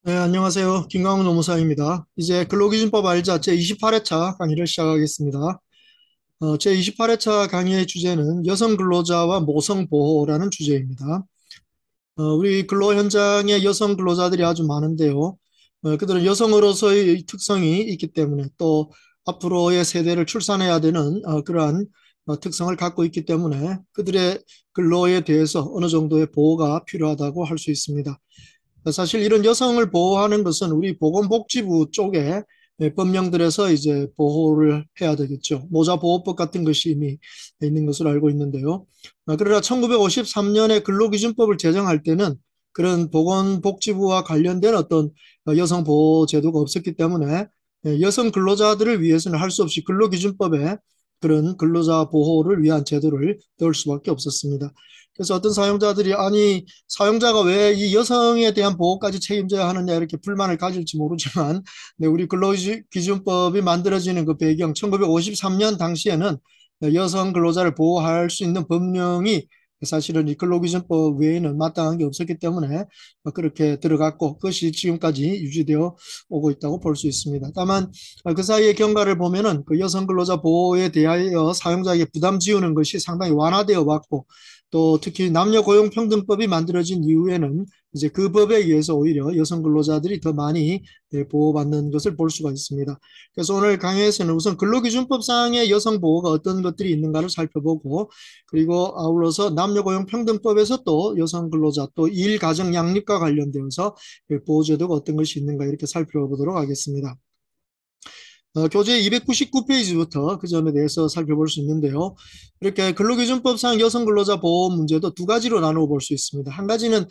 네, 안녕하세요. 김강훈 노무사입니다. 이제 근로기준법 알자 제28회차 강의를 시작하겠습니다. 제28회차 강의의 주제는 여성 근로자와 모성 보호라는 주제입니다. 우리 근로 현장에 여성 근로자들이 아주 많은데요. 그들은 여성으로서의 특성이 있기 때문에 또 앞으로의 세대를 출산해야 되는 그러한 특성을 갖고 있기 때문에 그들의 근로에 대해서 어느 정도의 보호가 필요하다고 할 수 있습니다. 사실 이런 여성을 보호하는 것은 우리 보건복지부 쪽에 법령들에서 이제 보호를 해야 되겠죠. 모자보호법 같은 것이 이미 있는 것으로 알고 있는데요. 그러나 1953년에 근로기준법을 제정할 때는 그런 보건복지부와 관련된 어떤 여성보호제도가 없었기 때문에 여성 근로자들을 위해서는 할 수 없이 근로기준법에 그런 근로자 보호를 위한 제도를 넣을 수밖에 없었습니다. 그래서 어떤 사용자들이 아니 사용자가 왜 이 여성에 대한 보호까지 책임져야 하느냐 이렇게 불만을 가질지 모르지만 네, 우리 근로기준법이 만들어지는 그 배경 1953년 당시에는 여성 근로자를 보호할 수 있는 법령이 사실은 이 근로기준법 외에는 마땅한 게 없었기 때문에 그렇게 들어갔고 그것이 지금까지 유지되어 오고 있다고 볼 수 있습니다. 다만 그 사이의 경과를 보면은 그 여성 근로자 보호에 대하여 사용자에게 부담 지우는 것이 상당히 완화되어 왔고 또 특히 남녀고용평등법이 만들어진 이후에는 이제 그 법에 의해서 오히려 여성 근로자들이 더 많이 보호받는 것을 볼 수가 있습니다. 그래서 오늘 강의에서는 우선 근로기준법상의 여성 보호가 어떤 것들이 있는가를 살펴보고 그리고 아울러서 남녀고용평등법에서 또 여성 근로자 또 일가정 양립과 관련되어서 보호제도가 어떤 것이 있는가 이렇게 살펴보도록 하겠습니다. 교재 299페이지부터 그 점에 대해서 살펴볼 수 있는데요. 이렇게 근로기준법상 여성 근로자 보호 문제도 두 가지로 나누어 볼 수 있습니다. 한 가지는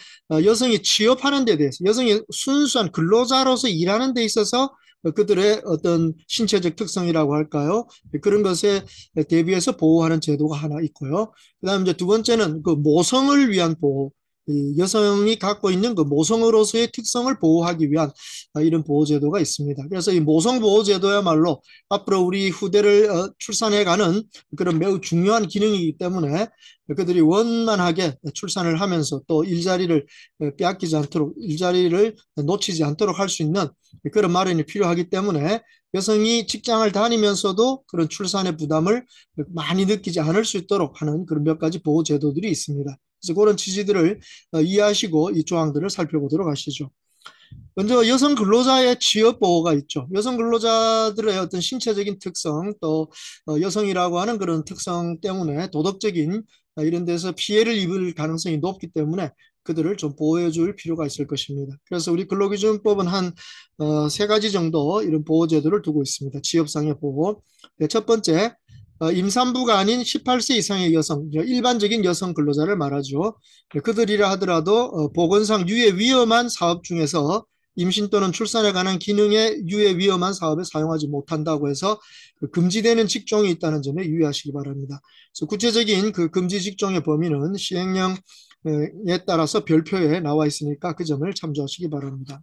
여성이 취업하는 데 대해서 여성이 순수한 근로자로서 일하는 데 있어서 그들의 어떤 신체적 특성이라고 할까요? 그런 것에 대비해서 보호하는 제도가 하나 있고요. 그다음에 이제 두 번째는 그 모성을 위한 보호. 이 여성이 갖고 있는 그 모성으로서의 특성을 보호하기 위한 이런 보호제도가 있습니다. 그래서 이 모성보호제도야말로 앞으로 우리 후대를 출산해가는 그런 매우 중요한 기능이기 때문에 그들이 원만하게 출산을 하면서 또 일자리를 빼앗기지 않도록 일자리를 놓치지 않도록 할 수 있는 그런 마련이 필요하기 때문에 여성이 직장을 다니면서도 그런 출산의 부담을 많이 느끼지 않을 수 있도록 하는 그런 몇 가지 보호제도들이 있습니다. 그래서 그런 취지들을 이해하시고 이 조항들을 살펴보도록 하시죠. 먼저 여성 근로자의 취업 보호가 있죠. 여성 근로자들의 어떤 신체적인 특성 또 여성이라고 하는 그런 특성 때문에 도덕적인 이런 데서 피해를 입을 가능성이 높기 때문에 그들을 좀 보호해 줄 필요가 있을 것입니다. 그래서 우리 근로기준법은 한 세 가지 정도 이런 보호 제도를 두고 있습니다. 취업상의 보호. 네, 첫 번째, 임산부가 아닌 18세 이상의 여성, 일반적인 여성 근로자를 말하죠. 네, 그들이라 하더라도 보건상 유해 위험한 사업 중에서 임신 또는 출산에 관한 기능에 유해 위험한 사업에 사용하지 못한다고 해서 그 금지되는 직종이 있다는 점에 유의하시기 바랍니다. 그래서 구체적인 그 금지 직종의 범위는 시행령에 따라서 별표에 나와 있으니까 그 점을 참조하시기 바랍니다.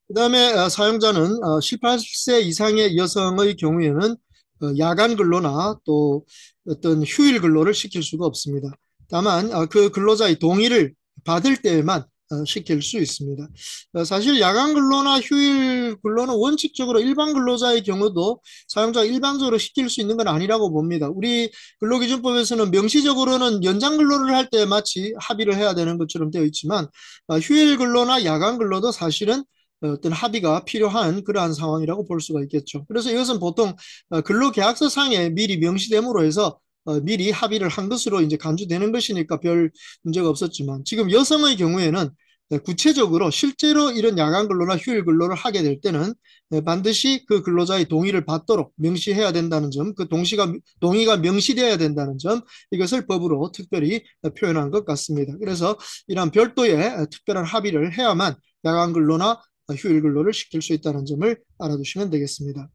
그다음에 사용자는 18세 이상의 여성의 경우에는 야간 근로나 또 어떤 휴일 근로를 시킬 수가 없습니다. 다만 그 근로자의 동의를 받을 때에만 시킬 수 있습니다. 사실 야간 근로나 휴일 근로는 원칙적으로 일반 근로자의 경우도 사용자가 일반적으로 시킬 수 있는 건 아니라고 봅니다. 우리 근로기준법에서는 명시적으로는 연장 근로를 할 때 마치 합의를 해야 되는 것처럼 되어 있지만 휴일 근로나 야간 근로도 사실은 어떤 합의가 필요한 그러한 상황이라고 볼 수가 있겠죠. 그래서 이것은 보통 근로계약서 상에 미리 명시됨으로 해서 미리 합의를 한 것으로 이제 간주되는 것이니까 별 문제가 없었지만 지금 여성의 경우에는 구체적으로 실제로 이런 야간 근로나 휴일 근로를 하게 될 때는 반드시 그 근로자의 동의를 받도록 명시해야 된다는 점, 그 동의가 명시되어야 된다는 점, 이것을 법으로 특별히 표현한 것 같습니다. 그래서 이런 별도의 특별한 합의를 해야만 야간 근로나 휴일 근로를 시킬 수 있다는 점을 알아두시면 되겠습니다.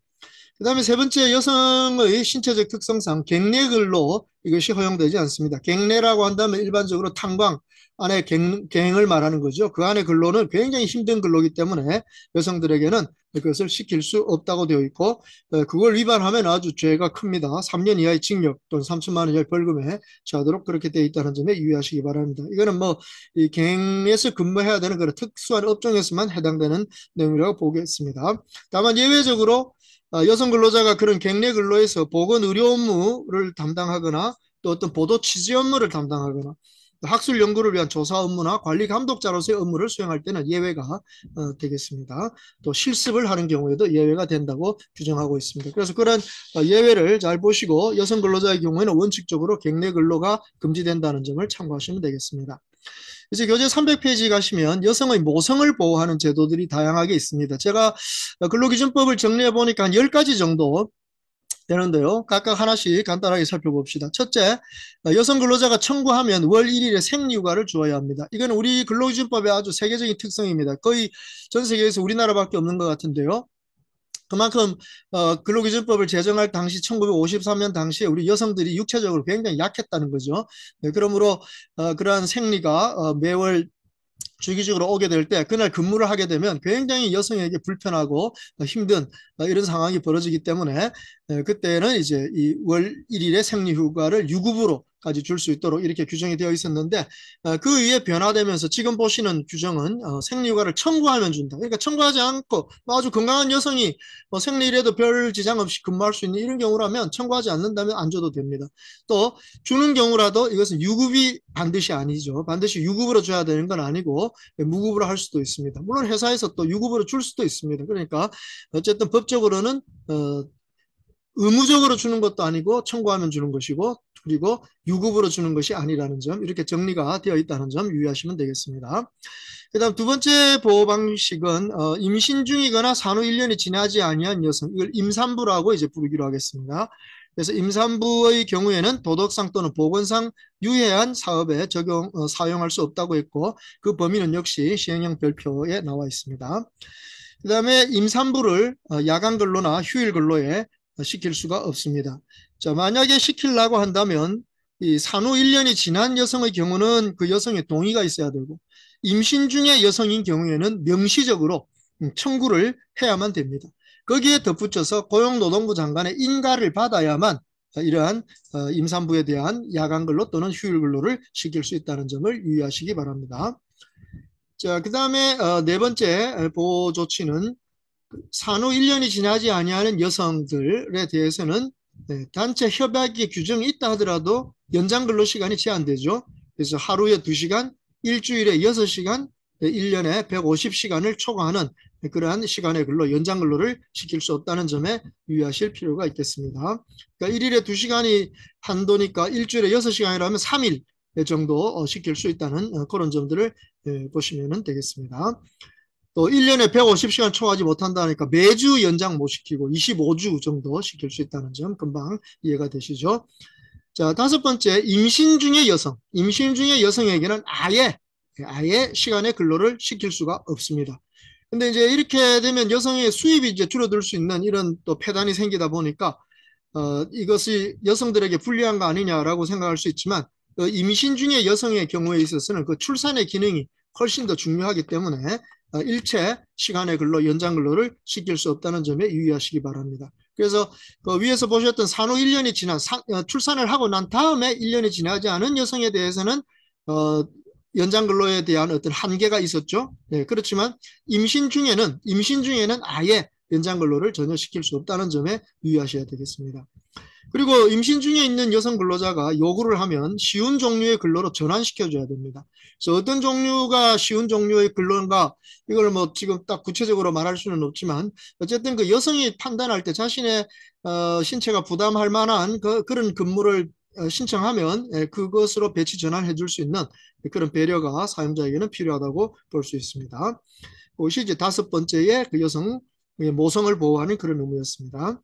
그 다음에 세 번째 여성의 신체적 특성상 갱내 근로 이것이 허용되지 않습니다. 갱내라고 한다면 일반적으로 탄광 안에 갱을 말하는 거죠. 그 안에 근로는 굉장히 힘든 근로이기 때문에 여성들에게는 그것을 시킬 수 없다고 되어 있고 그걸 위반하면 아주 죄가 큽니다. 3년 이하의 징역 또는 3천만 원 이하의 벌금에 처하도록 그렇게 되어 있다는 점에 유의하시기 바랍니다. 이거는 뭐 이 갱에서 근무해야 되는 그런 특수한 업종에서만 해당되는 내용이라고 보겠습니다. 다만 예외적으로 여성 근로자가 그런 갱내 근로에서 보건 의료 업무를 담당하거나 또 어떤 보도 취재 업무를 담당하거나 학술 연구를 위한 조사 업무나 관리 감독자로서의 업무를 수행할 때는 예외가 되겠습니다. 또 실습을 하는 경우에도 예외가 된다고 규정하고 있습니다. 그래서 그런 예외를 잘 보시고 여성 근로자의 경우에는 원칙적으로 갱내 근로가 금지된다는 점을 참고하시면 되겠습니다. 이제 교재 300페이지 가시면 여성의 모성을 보호하는 제도들이 다양하게 있습니다. 제가 근로기준법을 정리해 보니까 한 10가지 정도 되는데요. 각각 하나씩 간단하게 살펴봅시다. 첫째, 여성 근로자가 청구하면 월 1일의 생리휴가를 주어야 합니다. 이건 우리 근로기준법의 아주 세계적인 특성입니다. 거의 전 세계에서 우리나라밖에 없는 것 같은데요. 그만큼 근로기준법을 제정할 당시 1953년 당시에 우리 여성들이 육체적으로 굉장히 약했다는 거죠. 네, 그러므로 그러한 생리가 매월 주기적으로 오게 될 때 그날 근무를 하게 되면 굉장히 여성에게 불편하고 힘든 이런 상황이 벌어지기 때문에 그때는 이제 이 월 1일의 생리휴가를 유급으로까지 줄 수 있도록 이렇게 규정이 되어 있었는데 그 위에 변화되면서 지금 보시는 규정은 생리휴가를 청구하면 준다. 그러니까 청구하지 않고 아주 건강한 여성이 생리일에도 별 지장 없이 근무할 수 있는 이런 경우라면 청구하지 않는다면 안 줘도 됩니다. 또 주는 경우라도 이것은 유급이 반드시 아니죠. 반드시 유급으로 줘야 되는 건 아니고 무급으로 할 수도 있습니다. 물론 회사에서 또 유급으로 줄 수도 있습니다. 그러니까 어쨌든 법적으로는 의무적으로 주는 것도 아니고 청구하면 주는 것이고 그리고 유급으로 주는 것이 아니라는 점 이렇게 정리가 되어 있다는 점 유의하시면 되겠습니다. 그 다음 두 번째 보호 방식은 임신 중이거나 산후 1년이 지나지 아니한 여성 이걸 임산부라고 이제 부르기로 하겠습니다. 그래서 임산부의 경우에는 도덕상 또는 보건상 유해한 사업에 사용할 수 없다고 했고 그 범위는 역시 시행령 별표에 나와 있습니다. 그 다음에 임산부를 야간 근로나 휴일 근로에 시킬 수가 없습니다. 자, 만약에 시키려고 한다면 이 산후 1년이 지난 여성의 경우는 그 여성의 동의가 있어야 되고 임신 중의 여성인 경우에는 명시적으로 청구를 해야만 됩니다. 거기에 덧붙여서 고용노동부 장관의 인가를 받아야만 이러한 임산부에 대한 야간 근로 또는 휴일 근로를 시킬 수 있다는 점을 유의하시기 바랍니다. 자, 그 다음에 네 번째 보호 조치는 산후 1년이 지나지 아니하는 여성들에 대해서는 단체 협약의 규정이 있다 하더라도 연장 근로 시간이 제한되죠. 그래서 하루에 2시간, 일주일에 6시간, 1년에 150시간을 초과하는 그러한 시간의 근로, 연장 근로를 시킬 수 없다는 점에 유의하실 필요가 있겠습니다. 그러니까 1일에 2시간이 한도니까 일주일에 6시간이라면 3일 정도 시킬 수 있다는 그런 점들을 보시면 되겠습니다. 또 1년에 150시간 초과하지 못한다니까 매주 연장 못 시키고 25주 정도 시킬 수 있다는 점 금방 이해가 되시죠? 자, 다섯 번째, 임신 중의 여성. 임신 중의 여성에게는 아예 시간의 근로를 시킬 수가 없습니다. 근데 이제 이렇게 되면 여성의 수입이 이제 줄어들 수 있는 이런 또 폐단이 생기다 보니까 이것이 여성들에게 불리한 거 아니냐라고 생각할 수 있지만 임신 중의 여성의 경우에 있어서는 그 출산의 기능이 훨씬 더 중요하기 때문에 일체 시간의 근로, 연장 근로를 시킬 수 없다는 점에 유의하시기 바랍니다. 그래서 그 위에서 보셨던 산후 1년이 지난 출산을 하고 난 다음에 1년이 지나지 않은 여성에 대해서는 연장 근로에 대한 어떤 한계가 있었죠. 네, 그렇지만 임신 중에는 아예 연장 근로를 전혀 시킬 수 없다는 점에 유의하셔야 되겠습니다. 그리고 임신 중에 있는 여성 근로자가 요구를 하면 쉬운 종류의 근로로 전환시켜줘야 됩니다. 그래서 어떤 종류가 쉬운 종류의 근로인가 이걸 뭐 지금 딱 구체적으로 말할 수는 없지만 어쨌든 그 여성이 판단할 때 자신의 신체가 부담할 만한 그런 근무를 신청하면 그것으로 배치 전환해 줄 수 있는 그런 배려가 사용자에게는 필요하다고 볼 수 있습니다. 그것이 이제 다섯 번째의 그 여성 모성을 보호하는 그런 의무였습니다.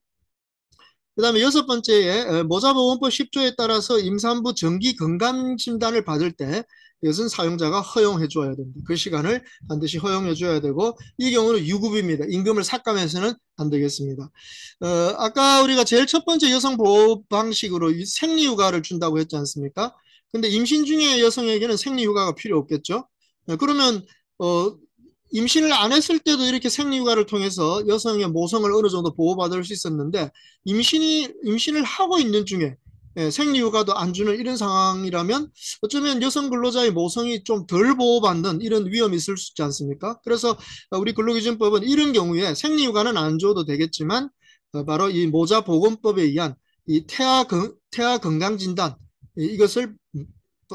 그 다음에 여섯 번째에 모자보건법 10조에 따라서 임산부 정기 건강 진단을 받을 때 이것은 사용자가 허용해 줘야 됩니다. 그 시간을 반드시 허용해 줘야 되고 이 경우는 유급입니다. 임금을 삭감해서는 안 되겠습니다. 아까 우리가 제일 첫 번째 여성 보호 방식으로 생리휴가를 준다고 했지 않습니까? 근데 임신 중에 여성에게는 생리휴가가 필요 없겠죠? 그러면 임신을 안 했을 때도 이렇게 생리휴가를 통해서 여성의 모성을 어느 정도 보호받을 수 있었는데 임신을 하고 있는 중에 생리휴가도 안 주는 이런 상황이라면 어쩌면 여성 근로자의 모성이 좀 덜 보호받는 이런 위험이 있을 수 있지 않습니까? 그래서 우리 근로기준법은 이런 경우에 생리휴가는 안 줘도 되겠지만 바로 이 모자보건법에 의한 이 태아 건강 진단 이것을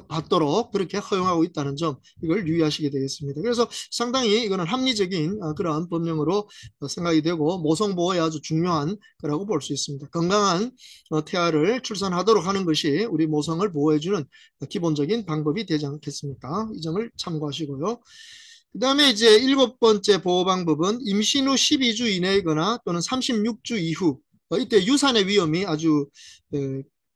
받도록 그렇게 허용하고 있다는 점 이걸 유의하시게 되겠습니다. 그래서 상당히 이거는 합리적인 그러한 법령으로 생각이 되고 모성보호에 아주 중요한 거라고 볼 수 있습니다. 건강한 태아를 출산하도록 하는 것이 우리 모성을 보호해주는 기본적인 방법이 되지 않겠습니까? 이 점을 참고하시고요. 그 다음에 이제 7번째 보호 방법은 임신 후 12주 이내이거나 또는 36주 이후 이때 유산의 위험이 아주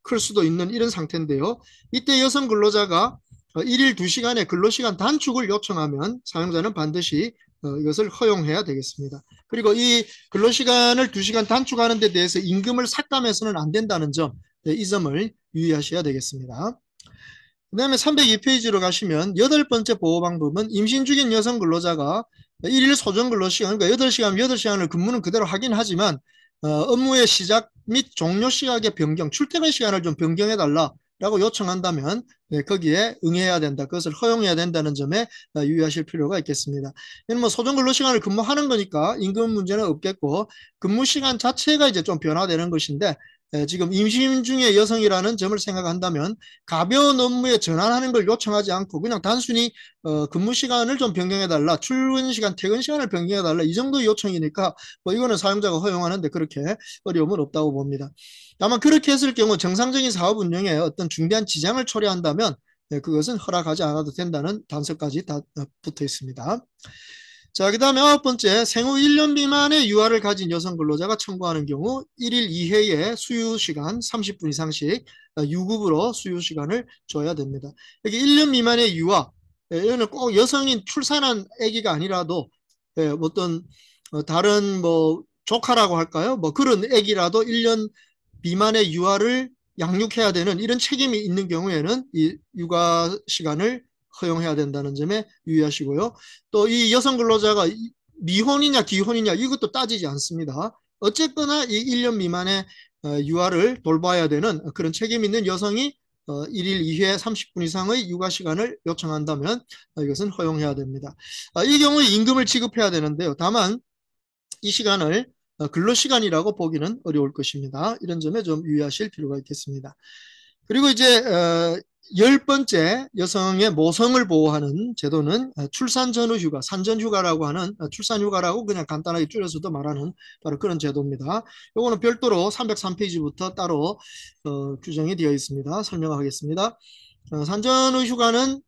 클 수도 있는 이런 상태인데요. 이때 여성 근로자가 일일 2시간의 근로시간 단축을 요청하면 사용자는 반드시 이것을 허용해야 되겠습니다. 그리고 이 근로시간을 2시간 단축하는 데 대해서 임금을 삭감해서는 안 된다는 점, 이 점을 유의하셔야 되겠습니다. 그 다음에 302페이지로 가시면 8번째 보호 방법은 임신 중인 여성 근로자가 일일 소정 근로시간, 그러니까 8시간, 8시간을 근무는 그대로 하긴 하지만 업무의 시작 및 종료 시각의 변경, 출퇴근 시간을 좀 변경해달라라고 요청한다면 거기에 응해야 된다. 그것을 허용해야 된다는 점에 유의하실 필요가 있겠습니다. 이는 뭐 소정 근로 시간을 근무하는 거니까 임금 문제는 없겠고 근무 시간 자체가 이제 좀 변화되는 것인데 지금 임신 중의 여성이라는 점을 생각한다면 가벼운 업무에 전환하는 걸 요청하지 않고 그냥 단순히 근무 시간을 좀 변경해달라, 출근 시간, 퇴근 시간을 변경해달라 이 정도 요청이니까 뭐 이거는 사용자가 허용하는데 그렇게 어려움은 없다고 봅니다. 다만 그렇게 했을 경우 정상적인 사업 운영에 어떤 중대한 지장을 초래한다면 그것은 허락하지 않아도 된다는 단서까지 다 붙어 있습니다. 자, 그 다음에 9번째, 생후 1년 미만의 유아를 가진 여성 근로자가 청구하는 경우 1일 2회의 수유시간 30분 이상씩 유급으로 수유시간을 줘야 됩니다. 여기 1년 미만의 유아, 이거는 꼭 여성인 출산한 아기가 아니라도 어떤 다른 뭐 조카라고 할까요? 뭐 그런 아기라도 1년 미만의 유아를 양육해야 되는 이런 책임이 있는 경우에는 이 육아 시간을 허용해야 된다는 점에 유의하시고요. 또 이 여성 근로자가 미혼이냐 기혼이냐 이것도 따지지 않습니다. 어쨌거나 이 1년 미만의 유아를 돌봐야 되는 그런 책임 있는 여성이 1일 2회 30분 이상의 육아 시간을 요청한다면 이것은 허용해야 됩니다. 이 경우에 임금을 지급해야 되는데요. 다만 이 시간을 근로시간이라고 보기는 어려울 것입니다. 이런 점에 좀 유의하실 필요가 있겠습니다. 그리고 이제 10번째 여성의 모성을 보호하는 제도는 출산 전후 휴가, 산전휴가라고 하는 출산휴가라고 그냥 간단하게 줄여서도 말하는 바로 그런 제도입니다. 이거는 별도로 303페이지부터 따로 규정이 되어 있습니다. 설명하겠습니다. 산전후 휴가는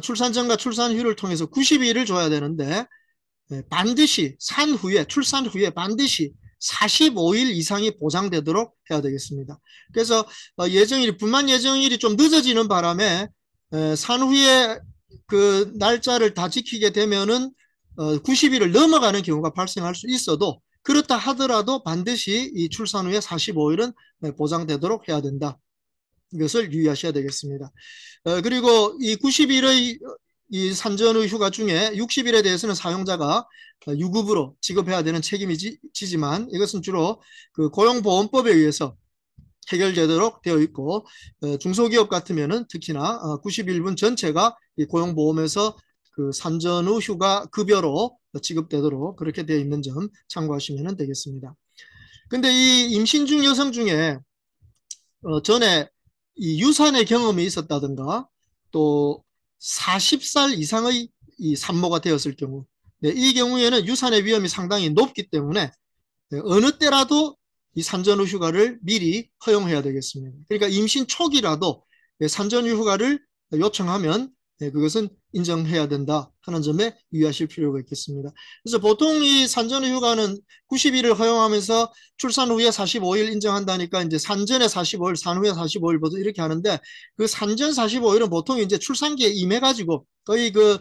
출산 전과 출산 후를 통해서 90일을 줘야 되는데 반드시 출산 후에 반드시 45일 이상이 보장되도록 해야 되겠습니다. 그래서 분만 예정일이 좀 늦어지는 바람에 산후에 그 날짜를 다 지키게 되면은 90일을 넘어가는 경우가 발생할 수 있어도 그렇다 하더라도 반드시 이 출산 후에 45일은 보장되도록 해야 된다. 이것을 유의하셔야 되겠습니다. 그리고 이 90일의 이 산전후 휴가 중에 60일에 대해서는 사용자가 유급으로 지급해야 되는 책임이 지지만 이것은 주로 그 고용보험법에 의해서 해결되도록 되어 있고 중소기업 같으면은 특히나 90일분 전체가 이 고용보험에서 그 산전후 휴가 급여로 지급되도록 그렇게 되어 있는 점 참고하시면 되겠습니다. 근데 이 임신 중 여성 중에 전에 이 유산의 경험이 있었다든가 또 40살 이상의 이 산모가 되었을 경우 이 경우에는 유산의 위험이 상당히 높기 때문에 어느 때라도 이 산전후 휴가를 미리 허용해야 되겠습니다. 그러니까 임신 초기라도 산전후 휴가를 요청하면 그것은 인정해야 된다 하는 점에 유의하실 필요가 있겠습니다. 그래서 보통 이 산전후 휴가는 90일을 허용하면서 출산 후에 45일 인정한다니까 이제 산전에 45일, 산후에 45일부터 이렇게 하는데 그 산전 45일은 보통 이제 출산기에 임해가지고 거의 그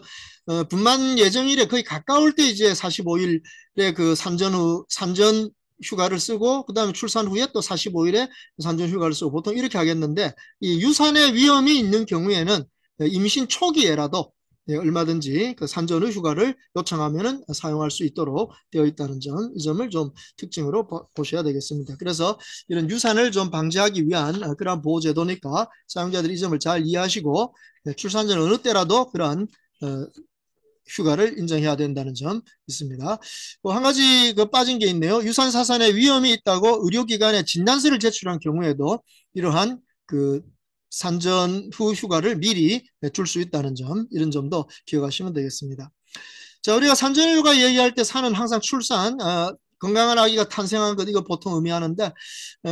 분만 예정일에 거의 가까울 때 이제 45일에 그 산전 휴가를 쓰고 그다음에 출산 후에 또 45일에 산전 휴가를 쓰고 보통 이렇게 하겠는데 이 유산의 위험이 있는 경우에는 임신 초기에라도 얼마든지 그 산전의 휴가를 요청하면은 사용할 수 있도록 되어 있다는 점, 이 점을 좀 특징으로 보셔야 되겠습니다. 그래서 이런 유산을 좀 방지하기 위한 그러한 보호제도니까 사용자들이 이 점을 잘 이해하시고 출산 전 어느 때라도 그러한 휴가를 인정해야 된다는 점 있습니다. 한 가지 빠진 게 있네요. 유산 사산에 위험이 있다고 의료기관에 진단서를 제출한 경우에도 이러한 산전 후 휴가를 미리 줄 수 있다는 점, 이런 점도 기억하시면 되겠습니다. 자, 우리가 산전 휴가 얘기할 때 산은 항상 출산, 건강한 아기가 탄생한 것, 이거 보통 의미하는데,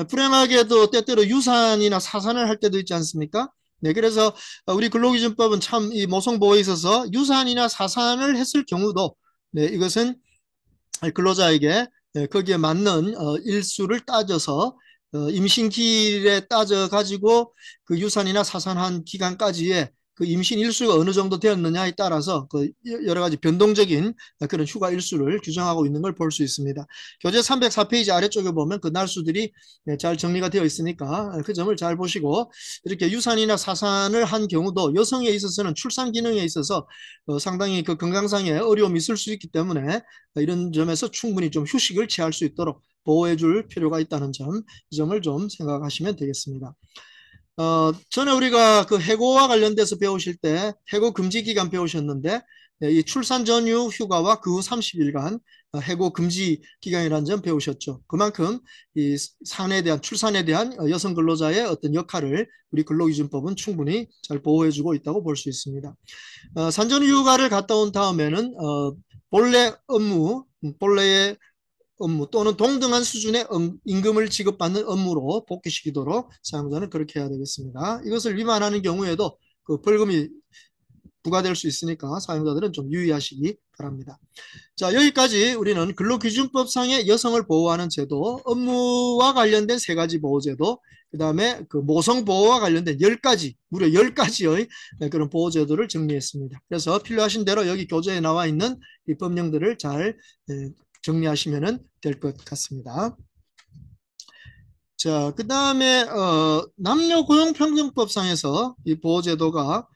불행하게도 때때로 유산이나 사산을 할 때도 있지 않습니까? 네, 그래서 우리 근로기준법은 참 이 모성보호에 있어서 유산이나 사산을 했을 경우도, 네, 이것은 근로자에게 거기에 맞는 일수를 따져서 임신기일에 따져 가지고 그 유산이나 사산한 기간까지의 그 임신 일수가 어느 정도 되었느냐에 따라서 그 여러 가지 변동적인 그런 휴가 일수를 규정하고 있는 걸 볼 수 있습니다. 교재 304페이지 아래쪽에 보면 그 날수들이 잘 정리가 되어 있으니까 그 점을 잘 보시고, 이렇게 유산이나 사산을 한 경우도 여성에 있어서는 출산 기능에 있어서 상당히 그 건강상의 어려움이 있을 수 있기 때문에 이런 점에서 충분히 좀 휴식을 취할 수 있도록 보호해 줄 필요가 있다는 점, 이 점을 좀 생각하시면 되겠습니다. 전에 우리가 그 해고와 관련돼서 배우실 때 해고 금지 기간 배우셨는데, 이 출산 전후 휴가와 그 후 30일간 해고 금지 기간이라는 점 배우셨죠. 그만큼 이 산에 대한, 출산에 대한 여성 근로자의 어떤 역할을 우리 근로기준법은 충분히 잘 보호해주고 있다고 볼 수 있습니다. 산전 휴가를 갔다 온 다음에는 본래 업무, 본래의 업무 또는 동등한 수준의 임금을 지급받는 업무로 복귀시키도록 사용자는 그렇게 해야 되겠습니다. 이것을 위반하는 경우에도 그 벌금이 부과될 수 있으니까 사용자들은 좀 유의하시기 바랍니다. 자, 여기까지 우리는 근로기준법상의 여성을 보호하는 제도, 업무와 관련된 3가지 보호제도, 그 다음에 그 모성보호와 관련된 10가지, 무려 10가지의 그런 보호제도를 정리했습니다. 그래서 필요하신 대로 여기 교재에 나와 있는 이 법령들을 잘 정리하시면 될 것 같습니다. 자, 그 다음에 남녀고용평등법상에서 이 보호제도가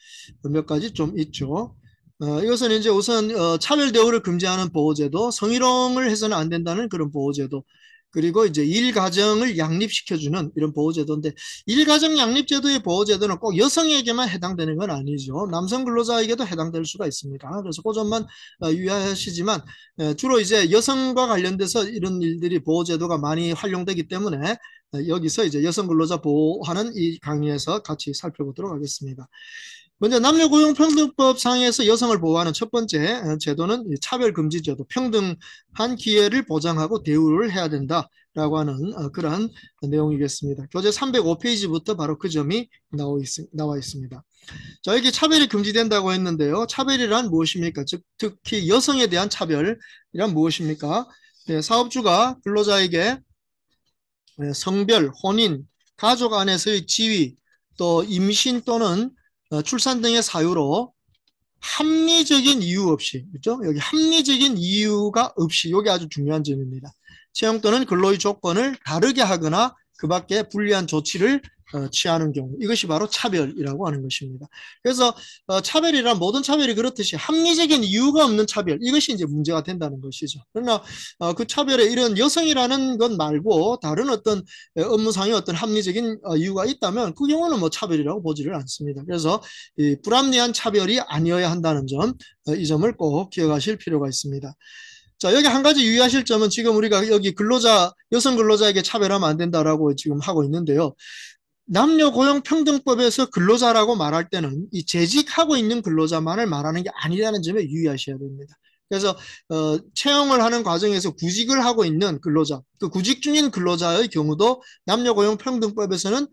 몇 가지 좀 있죠. 이것은 이제 우선 차별 대우를 금지하는 보호제도, 성희롱을 해서는 안 된다는 그런 보호제도, 그리고 이제 일가정을 양립시켜주는 이런 보호제도인데, 일가정 양립제도의 보호제도는 꼭 여성에게만 해당되는 건 아니죠. 남성 근로자에게도 해당될 수가 있습니다. 그래서 그 점만 유의하시지만, 주로 이제 여성과 관련돼서 이런 일들이 보호제도가 많이 활용되기 때문에 여기서 이제 여성 근로자 보호하는 이 강의에서 같이 살펴보도록 하겠습니다. 먼저 남녀고용평등법 상에서 여성을 보호하는 첫 번째 제도는 차별금지제도, 평등한 기회를 보장하고 대우를 해야 된다라고 하는 그러한 내용이겠습니다. 교재 305페이지부터 바로 그 점이 나와 있습니다. 자, 여기 차별이 금지된다고 했는데요. 차별이란 무엇입니까? 즉, 특히 여성에 대한 차별이란 무엇입니까? 네, 사업주가 근로자에게 성별, 혼인, 가족 안에서의 지위, 또 임신 또는 출산 등의 사유로 합리적인 이유 없이, 그렇죠? 여기 합리적인 이유가 없이, 이게 아주 중요한 점입니다. 채용 또는 근로의 조건을 다르게 하거나 그 밖에 불리한 조치를 취하는 경우, 이것이 바로 차별이라고 하는 것입니다. 그래서 차별이란 모든 차별이 그렇듯이 합리적인 이유가 없는 차별, 이것이 이제 문제가 된다는 것이죠. 그러나 그 차별에 이런 여성이라는 것 말고 다른 어떤 업무상의 어떤 합리적인 이유가 있다면 그 경우는 뭐 차별이라고 보지를 않습니다. 그래서 이 불합리한 차별이 아니어야 한다는 점, 이 점을 꼭 기억하실 필요가 있습니다. 자, 여기 한 가지 유의하실 점은, 지금 우리가 여기 여성 근로자에게 차별하면 안 된다라고 지금 하고 있는데요. 남녀고용평등법에서 근로자라고 말할 때는 이 재직하고 있는 근로자만을 말하는 게 아니라는 점에 유의하셔야 됩니다. 그래서 채용을 하는 과정에서 구직을 하고 있는 근로자, 그 구직 중인 근로자의 경우도 남녀고용평등법에서는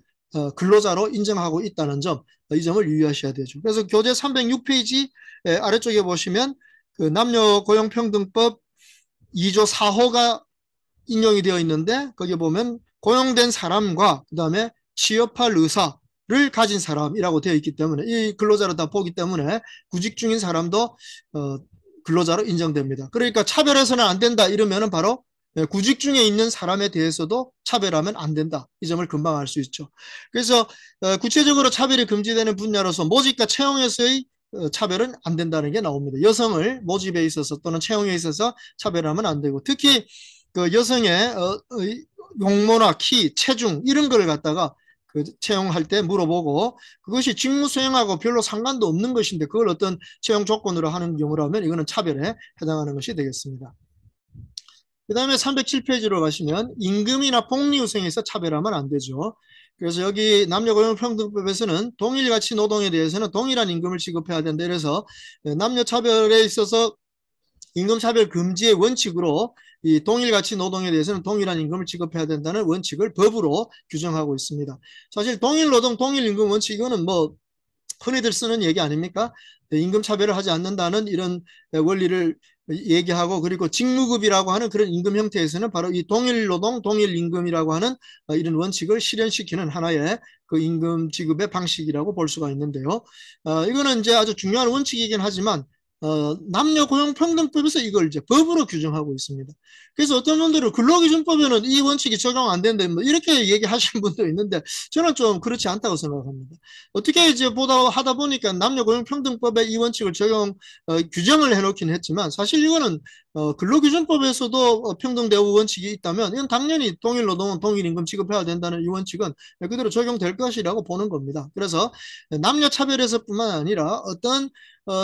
근로자로 인정하고 있다는 점, 이 점을 유의하셔야 되죠. 그래서 교재 306페이지 아래쪽에 보시면 그 남녀고용평등법 2조 4호가 인용이 되어 있는데, 거기 보면 고용된 사람과 그 다음에 취업할 의사를 가진 사람이라고 되어 있기 때문에, 이 근로자로 다 보기 때문에 구직 중인 사람도 근로자로 인정됩니다. 그러니까 차별해서는 안 된다 이러면은 바로 구직 중에 있는 사람에 대해서도 차별하면 안 된다, 이 점을 금방 알 수 있죠. 그래서 구체적으로 차별이 금지되는 분야로서 모집과 채용에서의 차별은 안 된다는 게 나옵니다. 여성을 모집에 있어서 또는 채용에 있어서 차별하면 안 되고, 특히 그 여성의 용모나 키, 체중 이런 걸 갖다가 그 채용할 때 물어보고, 그것이 직무 수행하고 별로 상관도 없는 것인데 그걸 어떤 채용 조건으로 하는 경우라면 이거는 차별에 해당하는 것이 되겠습니다. 그 다음에 307페이지로 가시면 임금이나 복리후생에서 차별하면 안 되죠. 그래서 여기 남녀고용평등법에서는 동일가치 노동에 대해서는 동일한 임금을 지급해야 된다. 그래서 남녀차별에 있어서 임금차별 금지의 원칙으로 이 동일가치 노동에 대해서는 동일한 임금을 지급해야 된다는 원칙을 법으로 규정하고 있습니다. 사실 동일노동, 동일임금 원칙 이거는 뭐 흔히들 쓰는 얘기 아닙니까? 임금 차별을 하지 않는다는 이런 원리를 얘기하고, 그리고 직무급이라고 하는 그런 임금 형태에서는 바로 이 동일노동, 동일임금이라고 하는 이런 원칙을 실현시키는 하나의 그 임금 지급의 방식이라고 볼 수가 있는데요. 이거는 이제 아주 중요한 원칙이긴 하지만 남녀고용평등법에서 이걸 이제 법으로 규정하고 있습니다. 그래서 어떤 분들은 근로기준법에는 이 원칙이 적용 안 된다, 뭐 이렇게 얘기하시는 분도 있는데 저는 좀 그렇지 않다고 생각합니다. 어떻게 이제 하다 보니까 남녀고용평등법에 이 원칙을 규정을 해놓긴 했지만 사실 이거는 근로기준법에서도 평등대우 원칙이 있다면 이건 당연히 동일노동은 동일임금 지급해야 된다는 이 원칙은 그대로 적용될 것이라고 보는 겁니다. 그래서 남녀차별에서뿐만 아니라 어떤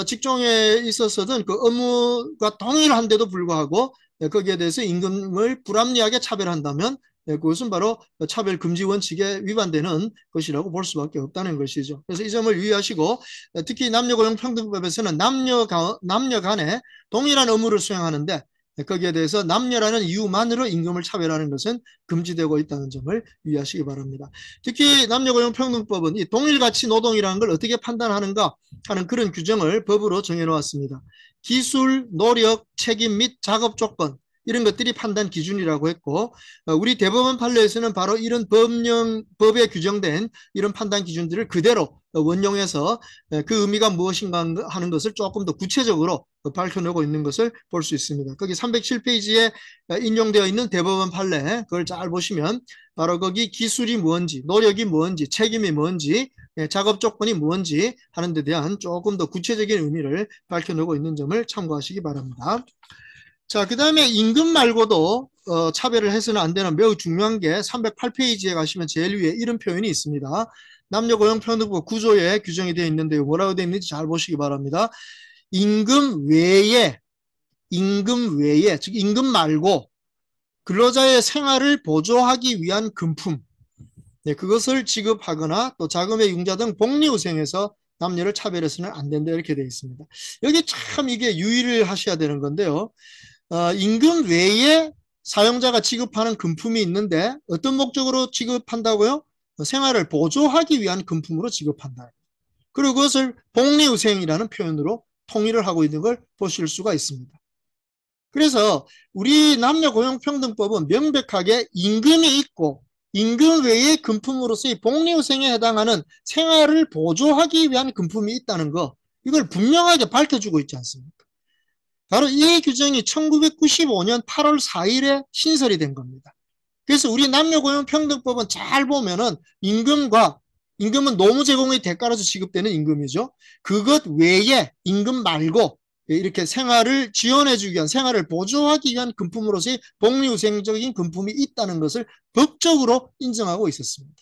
직종에 있어서든 그 업무가 동일한데도 불구하고 거기에 대해서 임금을 불합리하게 차별한다면 그것은 바로 차별금지 원칙에 위반되는 것이라고 볼 수밖에 없다는 것이죠. 그래서 이 점을 유의하시고, 특히 남녀고용평등법에서는 남녀 간에 동일한 업무를 수행하는데 거기에 대해서 남녀라는 이유만으로 임금을 차별하는 것은 금지되고 있다는 점을 유의하시기 바랍니다. 특히 남녀고용평등법은 이 동일가치 노동이라는 걸 어떻게 판단하는가 하는 그런 규정을 법으로 정해놓았습니다. 기술, 노력, 책임 및 작업 조건 이런 것들이 판단 기준이라고 했고, 우리 대법원 판례에서는 바로 이런 법에 규정된 이런 판단 기준들을 그대로 원용해서 그 의미가 무엇인가 하는 것을 조금 더 구체적으로 밝혀내고 있는 것을 볼 수 있습니다. 거기 307페이지에 인용되어 있는 대법원 판례, 그걸 잘 보시면 바로 거기 기술이 뭔지, 노력이 뭔지, 책임이 뭔지, 작업 조건이 뭔지 하는 데 대한 조금 더 구체적인 의미를 밝혀내고 있는 점을 참고하시기 바랍니다. 자, 그 다음에 임금 말고도 차별을 해서는 안 되는 매우 중요한 게 308페이지에 가시면 제일 위에 이런 표현이 있습니다. 남녀고용평등법 구조에 규정이 되어 있는데요. 뭐라고 되어 있는지 잘 보시기 바랍니다. 임금 외에, 즉 임금 말고 근로자의 생활을 보조하기 위한 금품, 그것을 지급하거나 또 자금의 융자 등 복리후생에서 남녀를 차별해서는 안 된다 이렇게 되어 있습니다. 여기 참 이게 유의를 하셔야 되는 건데요. 임금 외에 사용자가 지급하는 금품이 있는데 어떤 목적으로 지급한다고요? 생활을 보조하기 위한 금품으로 지급한다. 그리고 그것을 복리후생이라는 표현으로 통일을 하고 있는 걸 보실 수가 있습니다. 그래서 우리 남녀고용평등법은 명백하게 임금이 있고 임금 외에 금품으로서의 복리후생에 해당하는 생활을 보조하기 위한 금품이 있다는 거, 이걸 분명하게 밝혀주고 있지 않습니까? 바로 이 규정이 1995년 8월 4일에 신설이 된 겁니다. 그래서 우리 남녀고용평등법은 잘 보면은 임금은 노무 제공의 대가로서 지급되는 임금이죠. 그것 외에 임금 말고 이렇게 생활을 지원해주기 위한, 생활을 보조하기 위한 금품으로서의 복리후생적인 금품이 있다는 것을 법적으로 인정하고 있었습니다.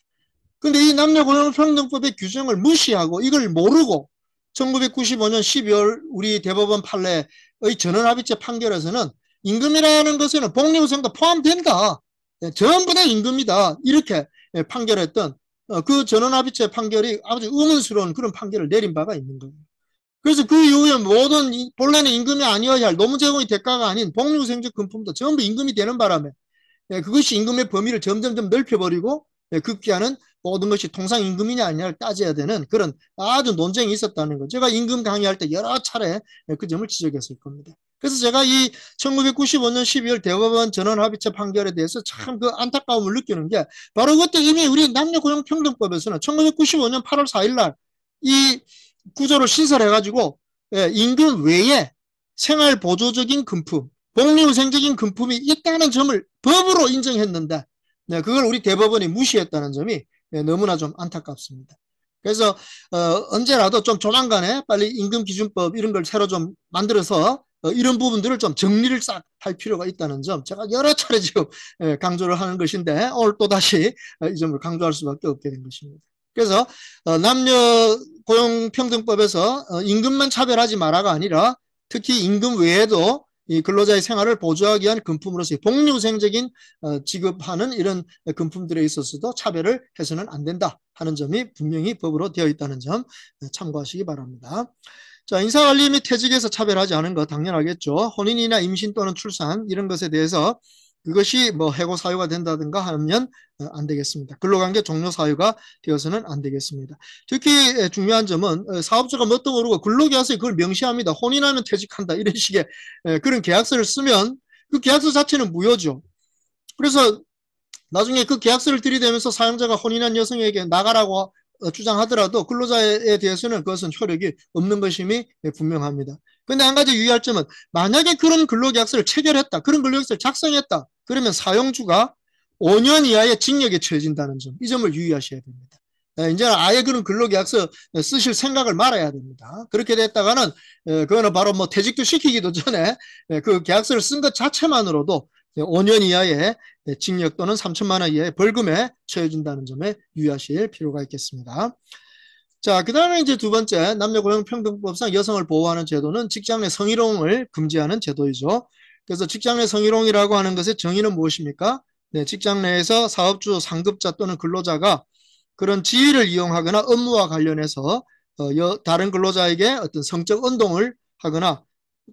그런데 이 남녀고용평등법의 규정을 무시하고 이걸 모르고 1995년 12월 우리 대법원 판례의 전원합의체 판결에서는 임금이라는 것에는 복리후생도 포함된다, 전부 다 임금이다 이렇게 판결했던 그 전원합의체 판결이 아주 의문스러운 그런 판결을 내린 바가 있는 거예요. 그래서 그 이후에 모든 본래는 임금이 아니어야 할 노무 제공의 대가가 아닌 복리후생적 금품도 전부 임금이 되는 바람에 그것이 임금의 범위를 점점점 넓혀버리고 급기야는 모든 것이 통상임금이냐 아니냐를 따져야 되는 그런 아주 논쟁이 있었다는 거. 제가 임금 강의할 때 여러 차례 그 점을 지적했을 겁니다. 그래서 제가 이 1995년 12월 대법원 전원합의체 판결에 대해서 참 그 안타까움을 느끼는 게 바로 그때 이미 우리 남녀고용평등법에서는 1995년 8월 4일 날 이 구조를 신설해가지고 임금 외에 생활보조적인 금품, 복리후생적인 금품이 있다는 점을 법으로 인정했는데 그걸 우리 대법원이 무시했다는 점이 너무나 좀 안타깝습니다. 그래서 언제라도 좀 조만간에 빨리 임금기준법 이런 걸 새로 좀 만들어서 이런 부분들을 좀 정리를 싹 할 필요가 있다는 점 제가 여러 차례 지금 강조를 하는 것인데 오늘 또다시 이 점을 강조할 수밖에 없게 된 것입니다. 그래서 남녀 고용평등법에서 임금만 차별하지 마라가 아니라 특히 임금 외에도 이 근로자의 생활을 보조하기 위한 금품으로서의 복리후생적인 지급하는 이런 금품들에 있어서도 차별을 해서는 안 된다 하는 점이 분명히 법으로 되어 있다는 점 참고하시기 바랍니다. 자, 인사관리 및 퇴직에서 차별하지 않은 거 당연하겠죠. 혼인이나 임신 또는 출산 이런 것에 대해서 그것이 뭐 해고 사유가 된다든가 하면 안 되겠습니다. 근로관계 종료 사유가 되어서는 안 되겠습니다. 특히 중요한 점은 사업주가 뭣도 모르고 근로계약서에 그걸 명시합니다. 혼인하면 퇴직한다 이런 식의 그런 계약서를 쓰면 그 계약서 자체는 무효죠. 그래서 나중에 그 계약서를 들이대면서 사용자가 혼인한 여성에게 나가라고 주장하더라도 근로자에 대해서는 그것은 효력이 없는 것임이 분명합니다. 그런데 한 가지 유의할 점은 만약에 그런 근로계약서를 체결했다, 그런 근로계약서를 작성했다, 그러면 사용주가 5년 이하의 징역에 처해진다는 점, 이 점을 유의하셔야 됩니다. 이제 아예 그런 근로계약서 쓰실 생각을 말아야 됩니다. 그렇게 됐다가는 그거는 바로 뭐 퇴직도 시키기도 전에 그 계약서를 쓴 것 자체만으로도 5년 이하의 징역 또는 3천만 원 이하의 벌금에 처해진다는 점에 유의하실 필요가 있겠습니다. 자, 그 다음에 이제 두 번째, 남녀고용평등법상 여성을 보호하는 제도는 직장 내 성희롱을 금지하는 제도이죠. 그래서 직장 내 성희롱이라고 하는 것의 정의는 무엇입니까? 네, 직장 내에서 사업주, 상급자 또는 근로자가 그런 지위를 이용하거나 업무와 관련해서 다른 근로자에게 어떤 성적 언동을 하거나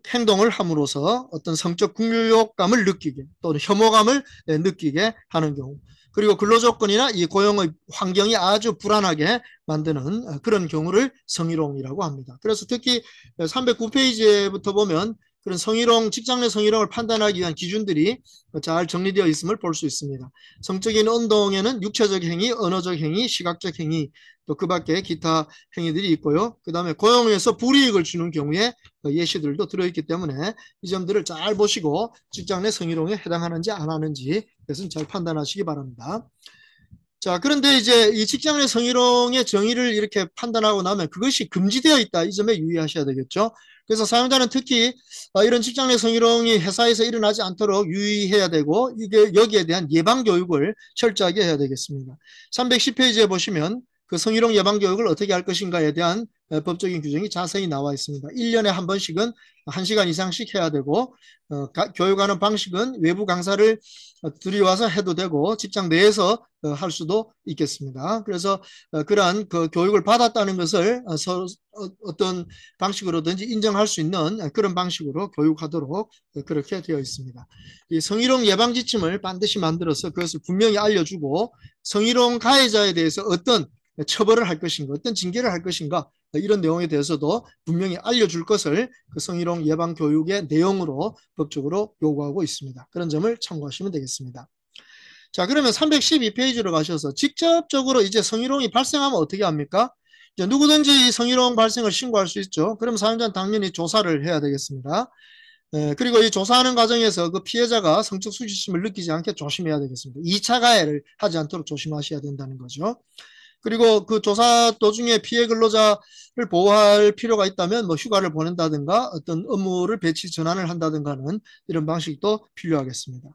행동을 함으로써 어떤 성적 국유욕감을 느끼게 또는 혐오감을 느끼게 하는 경우, 그리고 근로조건이나 이 고용의 환경이 아주 불안하게 만드는 그런 경우를 성희롱이라고 합니다. 그래서 특히 309페이지부터 보면 그런 성희롱, 직장 내 성희롱을 판단하기 위한 기준들이 잘 정리되어 있음을 볼 수 있습니다. 성적인 운동에는 육체적 행위, 언어적 행위, 시각적 행위, 또 그 밖에 기타 행위들이 있고요. 그 다음에 고용에서 불이익을 주는 경우에 예시들도 들어있기 때문에 이 점들을 잘 보시고 직장 내 성희롱에 해당하는지 안 하는지 그것은 잘 판단하시기 바랍니다. 자, 그런데 이제 이 직장 내 성희롱의 정의를 이렇게 판단하고 나면 그것이 금지되어 있다. 이 점에 유의하셔야 되겠죠. 그래서 사용자는 특히 이런 직장 내 성희롱이 회사에서 일어나지 않도록 유의해야 되고 이게 여기에 대한 예방 교육을 철저하게 해야 되겠습니다. 310페이지에 보시면 그 성희롱 예방 교육을 어떻게 할 것인가에 대한 법적인 규정이 자세히 나와 있습니다. 1년에 한 번씩은 1시간 이상씩 해야 되고 교육하는 방식은 외부 강사를 들여와서 해도 되고 직장 내에서 할 수도 있겠습니다. 그래서 그러한 그 교육을 받았다는 것을 어떤 방식으로든지 인정할 수 있는 그런 방식으로 교육하도록 그렇게 되어 있습니다. 이 성희롱 예방 지침을 반드시 만들어서 그것을 분명히 알려주고 성희롱 가해자에 대해서 어떤 처벌을 할 것인가, 어떤 징계를 할 것인가 이런 내용에 대해서도 분명히 알려줄 것을 그 성희롱 예방 교육의 내용으로 법적으로 요구하고 있습니다. 그런 점을 참고하시면 되겠습니다. 자, 그러면 312페이지로 가셔서 직접적으로 이제 성희롱이 발생하면 어떻게 합니까? 이제 누구든지 이 성희롱 발생을 신고할 수 있죠. 그럼 사용자는 당연히 조사를 해야 되겠습니다. 그리고 이 조사하는 과정에서 그 피해자가 성적 수치심을 느끼지 않게 조심해야 되겠습니다. 2차 가해를 하지 않도록 조심하셔야 된다는 거죠. 그리고 그 조사 도중에 피해 근로자를 보호할 필요가 있다면 뭐 휴가를 보낸다든가 어떤 업무를 배치 전환을 한다든가는 이런 방식도 필요하겠습니다.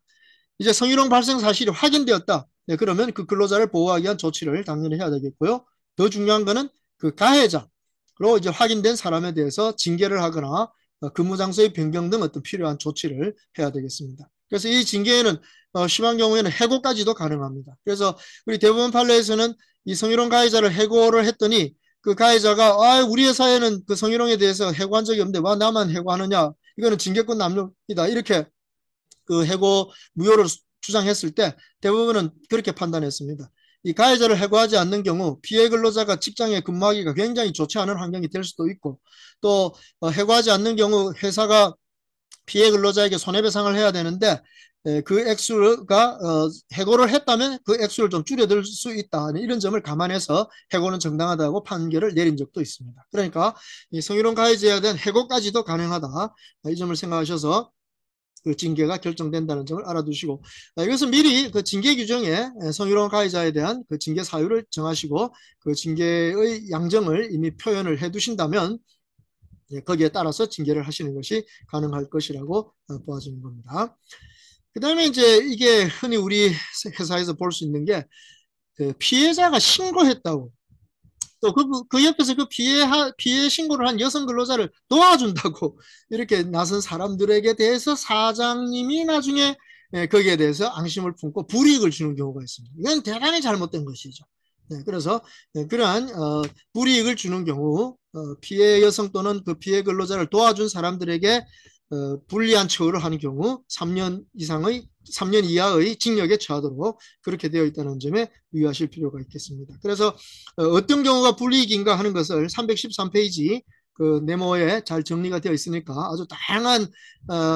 이제 성희롱 발생 사실이 확인되었다. 네, 그러면 그 근로자를 보호하기 위한 조치를 당연히 해야 되겠고요. 더 중요한 거는 그 가해자로 이제 확인된 사람에 대해서 징계를 하거나 근무 장소의 변경 등 어떤 필요한 조치를 해야 되겠습니다. 그래서 이 징계에는 심한 경우에는 해고까지도 가능합니다. 그래서 우리 대법원 판례에서는 이 성희롱 가해자를 해고를 했더니 그 가해자가 우리 회사에는 그 성희롱에 대해서 해고한 적이 없는데 왜 나만 해고하느냐? 이거는 징계권 남용이다. 이렇게 그 해고 무효를 주장했을 때 대부분은 그렇게 판단했습니다. 이 가해자를 해고하지 않는 경우 피해 근로자가 직장에 근무하기가 굉장히 좋지 않은 환경이 될 수도 있고 또 해고하지 않는 경우 회사가 피해 근로자에게 손해배상을 해야 되는데 그 액수가 해고를 했다면 그 액수를 좀 줄여들 수 있다. 이런 점을 감안해서 해고는 정당하다고 판결을 내린 적도 있습니다. 그러니까 이 성희롱 가해자에 대한 해고까지도 가능하다. 이 점을 생각하셔서 그 징계가 결정된다는 점을 알아두시고, 이것은 미리 그 징계 규정에 성희롱 가해자에 대한 그 징계 사유를 정하시고 그 징계의 양정을 이미 표현을 해 두신다면 거기에 따라서 징계를 하시는 것이 가능할 것이라고 보아지는 겁니다. 그 다음에 이제 이게 흔히 우리 회사에서 볼 수 있는 게 그 피해자가 신고했다고 또 그 옆에서 그 피해 신고를 한 여성 근로자를 도와준다고 이렇게 나선 사람들에게 대해서 사장님이 나중에 거기에 대해서 앙심을 품고 불이익을 주는 경우가 있습니다. 이건 대단히 잘못된 것이죠. 그래서 그러한 불이익을 주는 경우 피해 여성 또는 그 피해 근로자를 도와준 사람들에게 불리한 처우를 하는 경우 3년 이하의 징역에 처하도록 그렇게 되어 있다는 점에 유의하실 필요가 있겠습니다. 그래서 어떤 경우가 불이익인가 하는 것을 313페이지 그 네모에 잘 정리가 되어 있으니까 아주 다양한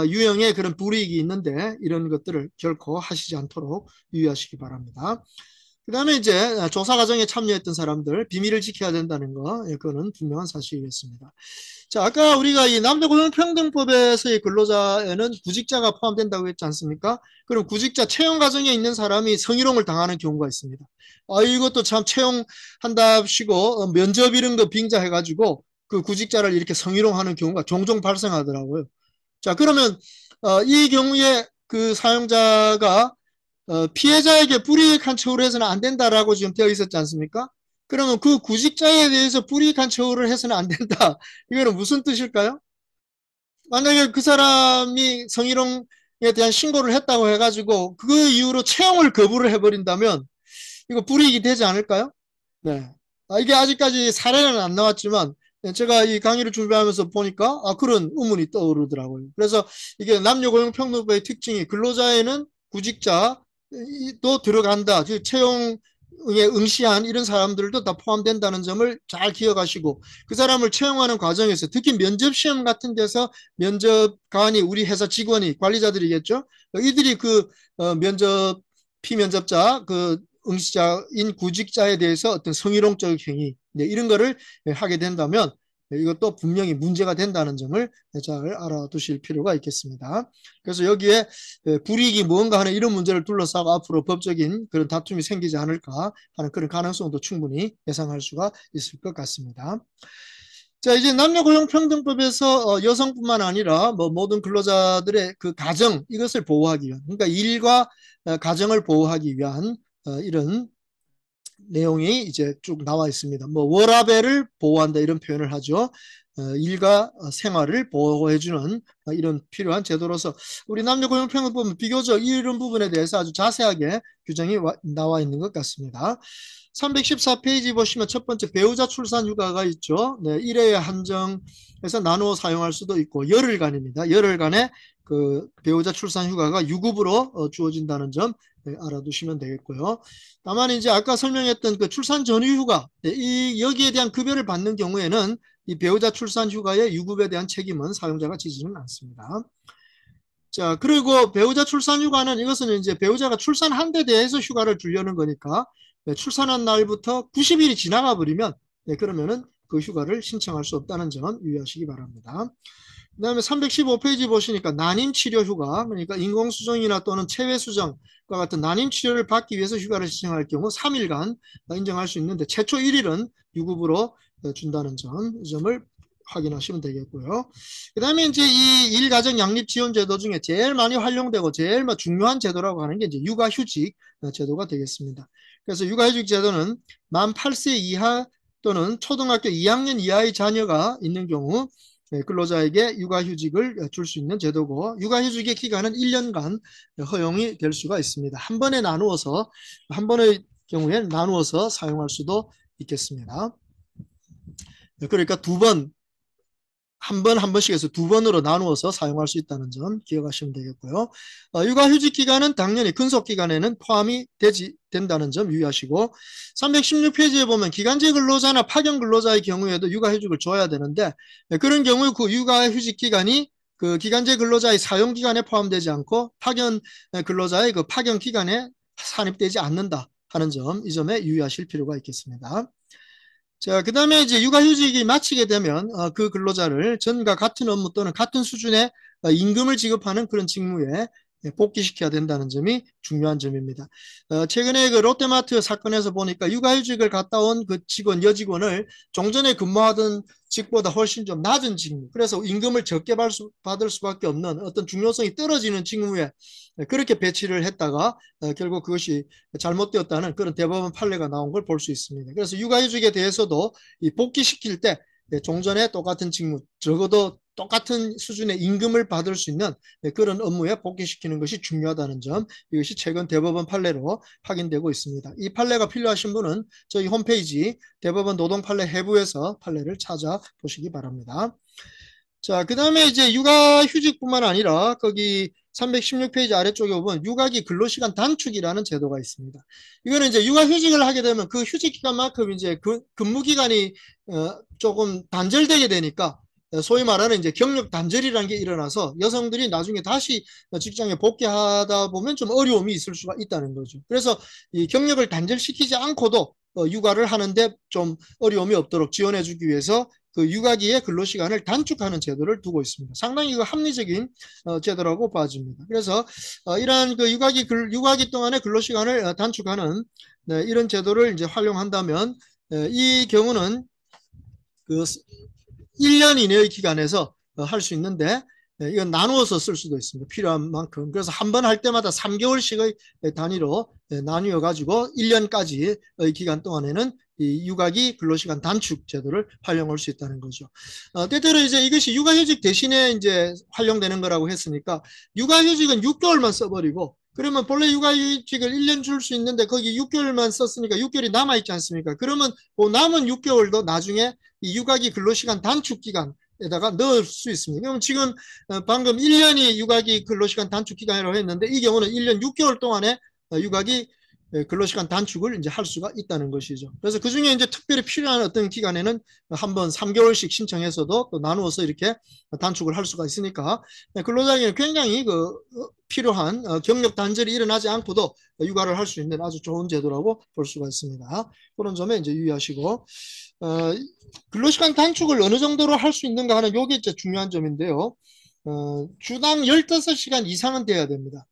유형의 그런 불이익이 있는데 이런 것들을 결코 하시지 않도록 유의하시기 바랍니다. 그 다음에 이제 조사 과정에 참여했던 사람들 비밀을 지켜야 된다는 거, 그거는 분명한 사실이겠습니다. 자, 아까 우리가 이 남녀고용평등법에서의 근로자에는 구직자가 포함된다고 했지 않습니까? 그럼 구직자 채용 과정에 있는 사람이 성희롱을 당하는 경우가 있습니다. 이것도 참 채용한답시고 면접 이런 거 빙자해가지고 그 구직자를 이렇게 성희롱하는 경우가 종종 발생하더라고요. 자, 그러면 이 경우에 그 사용자가 피해자에게 불이익한 처우를 해서는 안 된다라고 지금 되어 있었지 않습니까? 그러면 그 구직자에 대해서 불이익한 처우를 해서는 안 된다. 이거는 무슨 뜻일까요? 만약에 그 사람이 성희롱에 대한 신고를 했다고 해가지고 그 이후로 채용을 거부를 해버린다면 이거 불이익이 되지 않을까요? 네. 이게 아직까지 사례는 안 나왔지만 제가 이 강의를 준비하면서 보니까 그런 의문이 떠오르더라고요. 그래서 이게 남녀고용평등법의 특징이 근로자에는 구직자도 들어간다. 즉 채용에 응시한 이런 사람들도 다 포함된다는 점을 잘 기억하시고 그 사람을 채용하는 과정에서 특히 면접시험 같은 데서 면접관이 우리 회사 직원이 관리자들이겠죠. 이들이 그 피면접자 그 응시자인 구직자에 대해서 어떤 성희롱적 행위 이런 거를 하게 된다면 이것도 분명히 문제가 된다는 점을 잘 알아두실 필요가 있겠습니다. 그래서 여기에 불이익이 뭔가 하는 이런 문제를 둘러싸고 앞으로 법적인 그런 다툼이 생기지 않을까 하는 그런 가능성도 충분히 예상할 수가 있을 것 같습니다. 자, 이제 남녀고용평등법에서 여성뿐만 아니라 뭐 모든 근로자들의 그 가정 이것을 보호하기 위한 그러니까 일과 가정을 보호하기 위한 이런 내용이 이제 쭉 나와 있습니다. 뭐 워라밸을 보호한다 이런 표현을 하죠. 일과 생활을 보호해주는 이런 필요한 제도로서 우리 남녀고용평등법은 비교적 이런 부분에 대해서 아주 자세하게 규정이 나와 있는 것 같습니다. 314페이지 보시면 첫 번째 배우자 출산 휴가가 있죠. 네, 1회에 한정해서 나누어 사용할 수도 있고 열흘간입니다. 열흘간의 그 배우자 출산 휴가가 유급으로 주어진다는 점 알아두시면 되겠고요. 다만 이제 아까 설명했던 그 출산 전후 휴가 여기에 대한 급여를 받는 경우에는 이 배우자 출산 휴가의 유급에 대한 책임은 사용자가 지지는 않습니다. 자, 그리고 배우자 출산 휴가는 이것은 이제 배우자가 출산한 데 대해서 휴가를 주려는 거니까 출산한 날부터 90일이 지나가 버리면 그러면은 그 휴가를 신청할 수 없다는 점 유의하시기 바랍니다. 그 다음에 315페이지 보시니까 난임치료 휴가, 그러니까 인공수정이나 또는 체외수정과 같은 난임치료를 받기 위해서 휴가를 신청할 경우 3일간 인정할 수 있는데 최초 1일은 유급으로 준다는 이 점을 확인하시면 되겠고요. 그 다음에 이제 이 일가정 양립지원제도 중에 제일 많이 활용되고 제일 중요한 제도라고 하는 게 이제 육아휴직 제도가 되겠습니다. 그래서 육아휴직 제도는 만 8세 이하 또는 초등학교 2학년 이하의 자녀가 있는 경우 근로자에게 육아휴직을 줄 수 있는 제도고 육아휴직의 기간은 1년간 허용이 될 수가 있습니다. 한 번에 나누어서 한 번의 경우에 나누어서 사용할 수도 있겠습니다. 그러니까 한 번씩 해서 두 번으로 나누어서 사용할 수 있다는 점 기억하시면 되겠고요. 육아휴직 기간은 당연히 근속기간에는 포함이 된다는 점 유의하시고 316페이지에 보면 기간제 근로자나 파견 근로자의 경우에도 육아휴직을 줘야 되는데 그런 경우 그 육아휴직 기간이 그 기간제 근로자의 사용기간에 포함되지 않고 파견 근로자의 그 파견기간에 산입되지 않는다 하는 점, 이 점에 유의하실 필요가 있겠습니다. 자, 그 다음에 이제 육아휴직이 마치게 되면 그 근로자를 전과 같은 업무 또는 같은 수준의 임금을 지급하는 그런 직무에 복귀시켜야 된다는 점이 중요한 점입니다. 최근에 그 롯데마트 사건에서 보니까 육아휴직을 갔다 온 그 직원, 여직원을 종전에 근무하던 직보다 훨씬 좀 낮은 직무, 그래서 임금을 적게 받을 수밖에 없는 어떤 중요성이 떨어지는 직무에 그렇게 배치를 했다가 결국 그것이 잘못되었다는 그런 대법원 판례가 나온 걸 볼 수 있습니다. 그래서 육아휴직에 대해서도 이 복귀시킬 때 종전에 똑같은 직무, 적어도 똑같은 수준의 임금을 받을 수 있는 그런 업무에 복귀시키는 것이 중요하다는 점, 이것이 최근 대법원 판례로 확인되고 있습니다. 이 판례가 필요하신 분은 저희 홈페이지 대법원 노동판례 해부에서 판례를 찾아보시기 바랍니다. 자, 그 다음에 이제 육아휴직뿐만 아니라 거기 316페이지 아래쪽에 보면 육아기 근로시간 단축이라는 제도가 있습니다. 이거는 이제 육아휴직을 하게 되면 그 휴직 기간만큼 이제 그 근무기간이 조금 단절되게 되니까 소위 말하는 이제 경력 단절이라는 게 일어나서 여성들이 나중에 다시 직장에 복귀하다 보면 좀 어려움이 있을 수가 있다는 거죠. 그래서 이 경력을 단절시키지 않고도 육아를 하는데 좀 어려움이 없도록 지원해주기 위해서 그 육아기의 근로시간을 단축하는 제도를 두고 있습니다. 상당히 합리적인 제도라고 봐집니다. 그래서 이러한 그 육아기 동안의 근로시간을 단축하는 네, 이런 제도를 이제 활용한다면 이 경우는 그 1년 이내의 기간에서 할 수 있는데 이건 나누어서 쓸 수도 있습니다. 필요한 만큼. 그래서 한 번 할 때마다 3개월씩의 단위로 나뉘어 가지고 1년까지의 기간 동안에는 이 육아기 근로시간 단축 제도를 활용할 수 있다는 거죠. 때때로 이제 이것이 육아휴직 대신에 이제 활용되는 거라고 했으니까 육아휴직은 6개월만 써버리고 그러면 본래 육아휴직을 1년 줄 수 있는데 거기 6개월만 썼으니까 6개월이 남아있지 않습니까? 그러면 그 남은 6개월도 나중에 이 육아기 근로시간 단축 기간에다가 넣을 수 있습니다. 그럼 지금 방금 1년이 육아기 근로시간 단축 기간이라고 했는데 이 경우는 1년 6개월 동안에 육아기 근로시간 단축을 이제 할 수가 있다는 것이죠. 그래서 그 중에 이제 특별히 필요한 어떤 기간에는 한번 3개월씩 신청해서도 또 나누어서 이렇게 단축을 할 수가 있으니까 근로자에게는 굉장히 그 필요한 경력 단절이 일어나지 않고도 육아를 할 수 있는 아주 좋은 제도라고 볼 수가 있습니다. 그런 점에 이제 유의하시고 근로시간 단축을 어느 정도로 할 수 있는가 하는 요게 이제 중요한 점인데요. 주당 15시간 이상은 돼야 됩니다.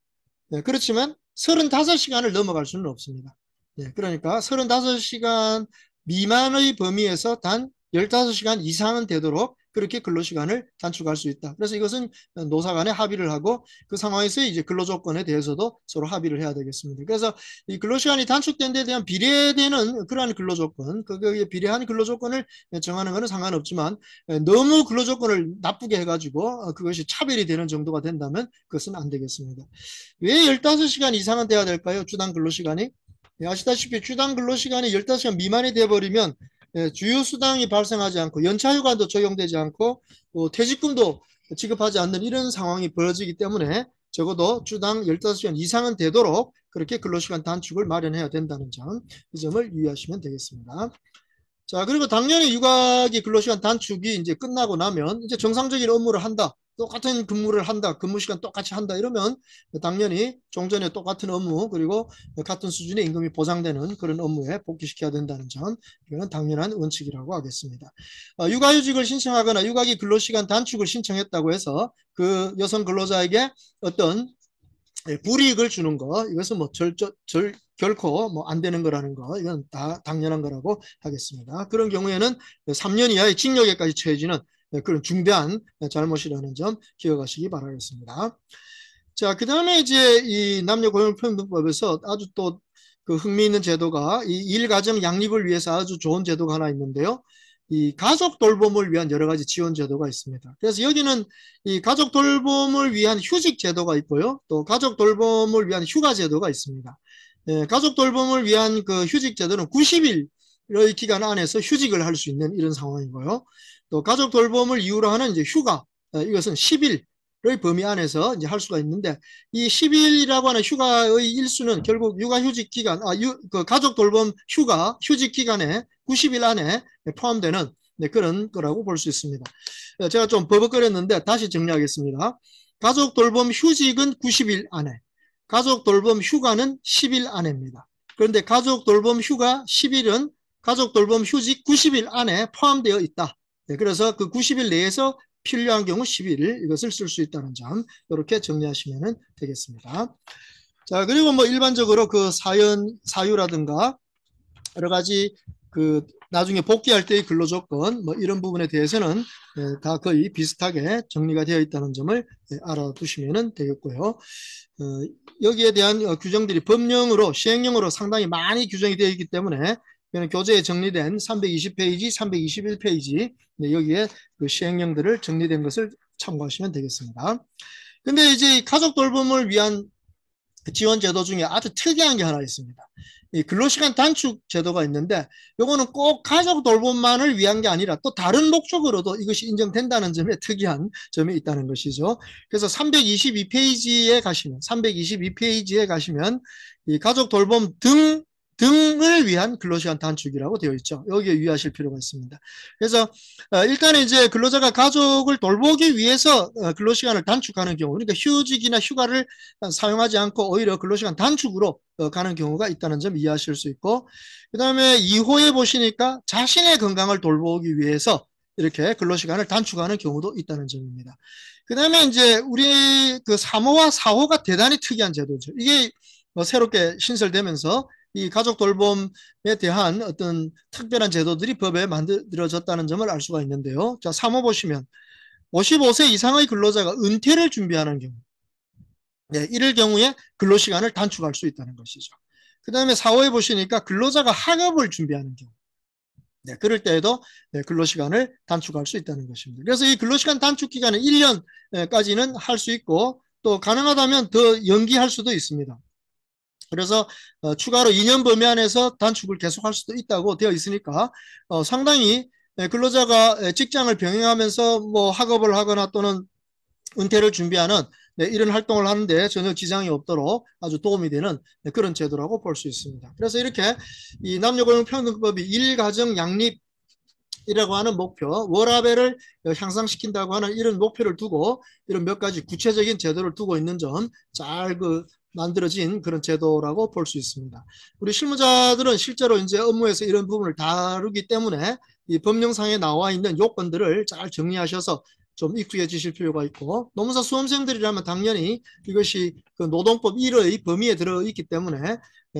네, 그렇지만 35시간을 넘어갈 수는 없습니다. 네, 그러니까 35시간 미만의 범위에서 단 15시간 이상은 되도록 그렇게 근로시간을 단축할 수 있다. 그래서 이것은 노사 간에 합의를 하고 그 상황에서 이제 근로조건에 대해서도 서로 합의를 해야 되겠습니다. 그래서 이 근로시간이 단축된 데 대한 비례되는 그러한 근로조건, 그거에 비례한 근로조건을 정하는 것은 상관없지만 너무 근로조건을 나쁘게 해가지고 그것이 차별이 되는 정도가 된다면 그것은 안 되겠습니다. 왜 15시간 이상은 돼야 될까요? 주당 근로시간이? 아시다시피 주당 근로시간이 15시간 미만이 돼버리면 주요 수당이 발생하지 않고 연차휴가도 적용되지 않고 퇴직금도 지급하지 않는 이런 상황이 벌어지기 때문에 적어도 주당 15시간 이상은 되도록 그렇게 근로시간 단축을 마련해야 된다는 점, 이 점을 유의하시면 되겠습니다. 자, 그리고 당연히 육아기 근로시간 단축이 이제 끝나고 나면 이제 정상적인 업무를 한다. 똑같은 근무를 한다. 근무 시간 똑같이 한다. 이러면 당연히 종전에 똑같은 업무 그리고 같은 수준의 임금이 보장되는 그런 업무에 복귀시켜야 된다는 점, 이거는 당연한 원칙이라고 하겠습니다. 육아휴직을 신청하거나 육아기 근로시간 단축을 신청했다고 해서 그 여성 근로자에게 어떤 불이익을 주는 거, 이것은 뭐 결코 뭐 안 되는 거라는 거, 이건 다 당연한 거라고 하겠습니다. 그런 경우에는 3년 이하의 징역에까지 처해지는 그런 중대한 잘못이라는 점 기억하시기 바라겠습니다. 자, 그 다음에 이제 이 남녀고용평등법에서 아주 또 그 흥미있는 제도가 이 일가정 양립을 위해서 아주 좋은 제도가 하나 있는데요. 이 가족 돌봄을 위한 여러 가지 지원 제도가 있습니다. 그래서 여기는 이 가족 돌봄을 위한 휴직 제도가 있고요. 또 가족 돌봄을 위한 휴가 제도가 있습니다. 가족 돌봄을 위한 그 휴직 제도는 90일의 기간 안에서 휴직을 할 수 있는 이런 상황이고요. 또 가족 돌봄을 이유로 하는 이제 휴가, 이것은 10일 의 범위 안에서 이제 할 수가 있는데 이 10일이라고 하는 휴가의 일수는 결국 육아휴직 기간, 그 가족 돌봄 휴가 휴직 기간에 90일 안에 포함되는 그런 거라고 볼 수 있습니다. 제가 좀 버벅거렸는데 다시 정리하겠습니다. 가족 돌봄 휴직은 90일 안에, 가족 돌봄 휴가는 10일 안에입니다. 그런데 가족 돌봄 휴가 10일은 가족 돌봄 휴직 90일 안에 포함되어 있다. 네, 그래서 그 90일 내에서 필요한 경우 11일 이것을 쓸 수 있다는 점 이렇게 정리하시면 되겠습니다. 자, 그리고 뭐 일반적으로 그 사유라든가 여러 가지 그 나중에 복귀할 때의 근로조건 뭐 이런 부분에 대해서는 다 거의 비슷하게 정리가 되어 있다는 점을 알아두시면 되겠고요. 여기에 대한 규정들이 법령으로 시행령으로 상당히 많이 규정이 되어 있기 때문에 교재에 정리된 320페이지, 321페이지 여기에 그 시행령들을 정리된 것을 참고하시면 되겠습니다. 근데 이제 가족 돌봄을 위한 지원 제도 중에 아주 특이한 게 하나 있습니다. 이 근로시간 단축 제도가 있는데 요거는 꼭 가족 돌봄만을 위한 게 아니라 또 다른 목적으로도 이것이 인정된다는 점에 특이한 점이 있다는 것이죠. 그래서 322페이지에 가시면 이 가족 돌봄 등을 위한 근로시간 단축이라고 되어 있죠. 여기에 유의하실 필요가 있습니다. 그래서 일단 이제 근로자가 가족을 돌보기 위해서 근로시간을 단축하는 경우, 그러니까 휴직이나 휴가를 사용하지 않고 오히려 근로시간 단축으로 가는 경우가 있다는 점 이해하실 수 있고, 그 다음에 2호에 보시니까 자신의 건강을 돌보기 위해서 이렇게 근로시간을 단축하는 경우도 있다는 점입니다. 그 다음에 이제 우리 그 3호와 4호가 대단히 특이한 제도죠. 이게 새롭게 신설되면서 이 가족 돌봄에 대한 어떤 특별한 제도들이 법에 만들어졌다는 점을 알 수가 있는데요. 자, 3호 보시면 55세 이상의 근로자가 은퇴를 준비하는 경우, 네, 이럴 경우에 근로시간을 단축할 수 있다는 것이죠. 그 다음에 4호에 보시니까 근로자가 학업을 준비하는 경우, 네, 그럴 때에도 근로시간을 단축할 수 있다는 것입니다. 그래서 이 근로시간 단축 기간은 1년까지는 할 수 있고 또 가능하다면 더 연기할 수도 있습니다. 그래서 추가로 2년 범위 안에서 단축을 계속할 수도 있다고 되어 있으니까 상당히 근로자가 직장을 병행하면서 뭐 학업을 하거나 또는 은퇴를 준비하는 이런 활동을 하는데 전혀 지장이 없도록 아주 도움이 되는 그런 제도라고 볼 수 있습니다. 그래서 이렇게 이 남녀고용평등법이 일가정 양립 이라고 하는 목표, 워라밸을 향상시킨다고 하는 이런 목표를 두고 이런 몇 가지 구체적인 제도를 두고 있는 점 잘 만들어진 그런 제도라고 볼 수 있습니다. 우리 실무자들은 실제로 이제 업무에서 이런 부분을 다루기 때문에 이 법령상에 나와 있는 요건들을 잘 정리하셔서 좀 익숙해지실 필요가 있고, 노무사 수험생들이라면 당연히 이것이 그 노동법 1의 범위에 들어있기 때문에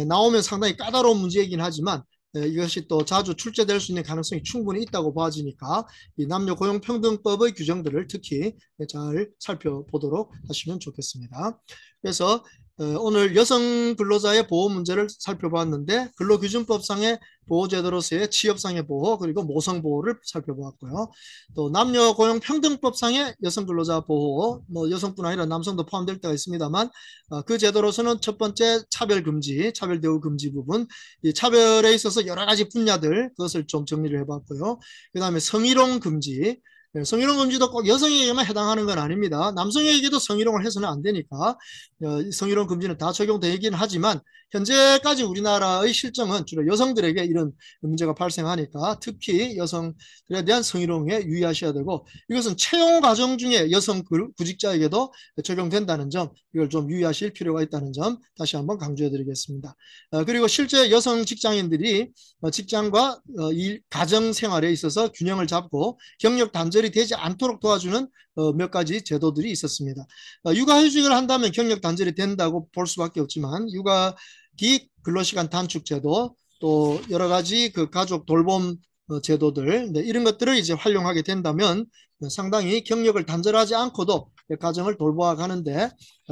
나오면 상당히 까다로운 문제이긴 하지만 이것이 또 자주 출제될 수 있는 가능성이 충분히 있다고 봐지니까 이 남녀고용평등법의 규정들을 특히 잘 살펴보도록 하시면 좋겠습니다. 그래서 오늘 여성 근로자의 보호 문제를 살펴봤는데 근로기준법상의 보호제도로서의 취업상의 보호 그리고 모성보호를 살펴보았고요. 또 남녀고용평등법상의 여성근로자 보호, 뭐 여성뿐 아니라 남성도 포함될 때가 있습니다만 그 제도로서는 첫 번째 차별금지, 차별대우금지 부분, 이 차별에 있어서 여러 가지 분야들 그것을 좀 정리를 해봤고요. 그 다음에 성희롱 금지, 성희롱 금지도 꼭 여성에게만 해당하는 건 아닙니다. 남성에게도 성희롱을 해서는 안 되니까 성희롱 금지는 다 적용되긴 하지만 현재까지 우리나라의 실정은 주로 여성들에게 이런 문제가 발생하니까 특히 여성들에 대한 성희롱에 유의하셔야 되고 이것은 채용 과정 중에 여성 구직자에게도 적용된다는 점 이걸 좀 유의하실 필요가 있다는 점 다시 한번 강조해 드리겠습니다. 그리고 실제 여성 직장인들이 직장과 가정 생활에 있어서 균형을 잡고 경력 단절이 되지 않도록 도와주는 몇 가지 제도들이 있었습니다. 육아휴직을 한다면 경력 단절이 된다고 볼 수밖에 없지만 육아기 근로시간 단축 제도 또 여러 가지 그 가족 돌봄 제도들 이런 것들을 이제 활용하게 된다면 상당히 경력을 단절하지 않고도 가정을 돌보아가는데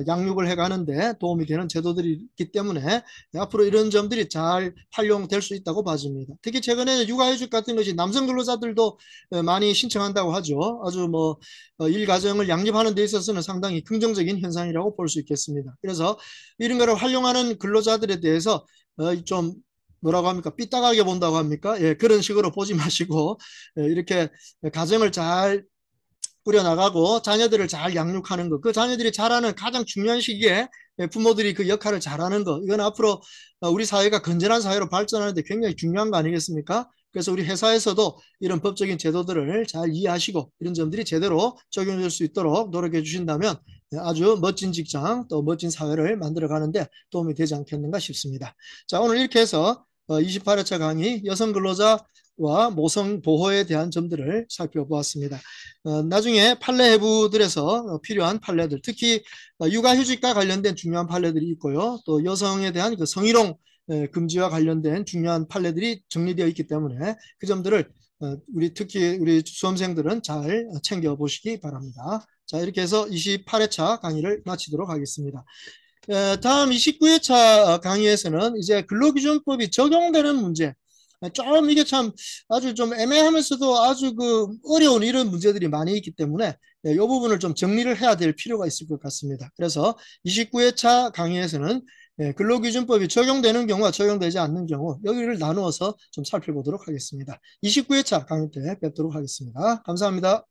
양육을 해가는데 도움이 되는 제도들이 있기 때문에 앞으로 이런 점들이 잘 활용될 수 있다고 봐집니다. 특히 최근에는 육아휴직 같은 것이 남성 근로자들도 많이 신청한다고 하죠. 아주 뭐 일가정을 양립하는 데 있어서는 상당히 긍정적인 현상이라고 볼 수 있겠습니다. 그래서 이런 거를 활용하는 근로자들에 대해서 좀 뭐라고 합니까? 삐딱하게 본다고 합니까? 예, 그런 식으로 보지 마시고 이렇게 가정을 잘 꾸려나가고 자녀들을 잘 양육하는 것, 그 자녀들이 자라는 가장 중요한 시기에 부모들이 그 역할을 잘하는 것, 이건 앞으로 우리 사회가 건전한 사회로 발전하는데 굉장히 중요한 거 아니겠습니까? 그래서 우리 회사에서도 이런 법적인 제도들을 잘 이해하시고 이런 점들이 제대로 적용될 수 있도록 노력해 주신다면 아주 멋진 직장 또 멋진 사회를 만들어 가는데 도움이 되지 않겠는가 싶습니다. 자, 오늘 이렇게 해서 28회차 강의 여성 근로자와 모성 보호에 대한 점들을 살펴보았습니다. 나중에 판례 해부들에서 필요한 판례들, 특히 육아휴직과 관련된 중요한 판례들이 있고요. 또 여성에 대한 그 성희롱 금지와 관련된 중요한 판례들이 정리되어 있기 때문에 그 점들을 특히 우리 수험생들은 잘 챙겨보시기 바랍니다. 자, 이렇게 해서 28회차 강의를 마치도록 하겠습니다. 다음 29회차 강의에서는 이제 근로기준법이 적용되는 문제, 좀 이게 참 아주 좀 애매하면서도 아주 그 어려운 이런 문제들이 많이 있기 때문에 이 부분을 좀 정리를 해야 될 필요가 있을 것 같습니다. 그래서 29회차 강의에서는 근로기준법이 적용되는 경우와 적용되지 않는 경우 여기를 나누어서 좀 살펴보도록 하겠습니다. 29회차 강의 때 뵙도록 하겠습니다. 감사합니다.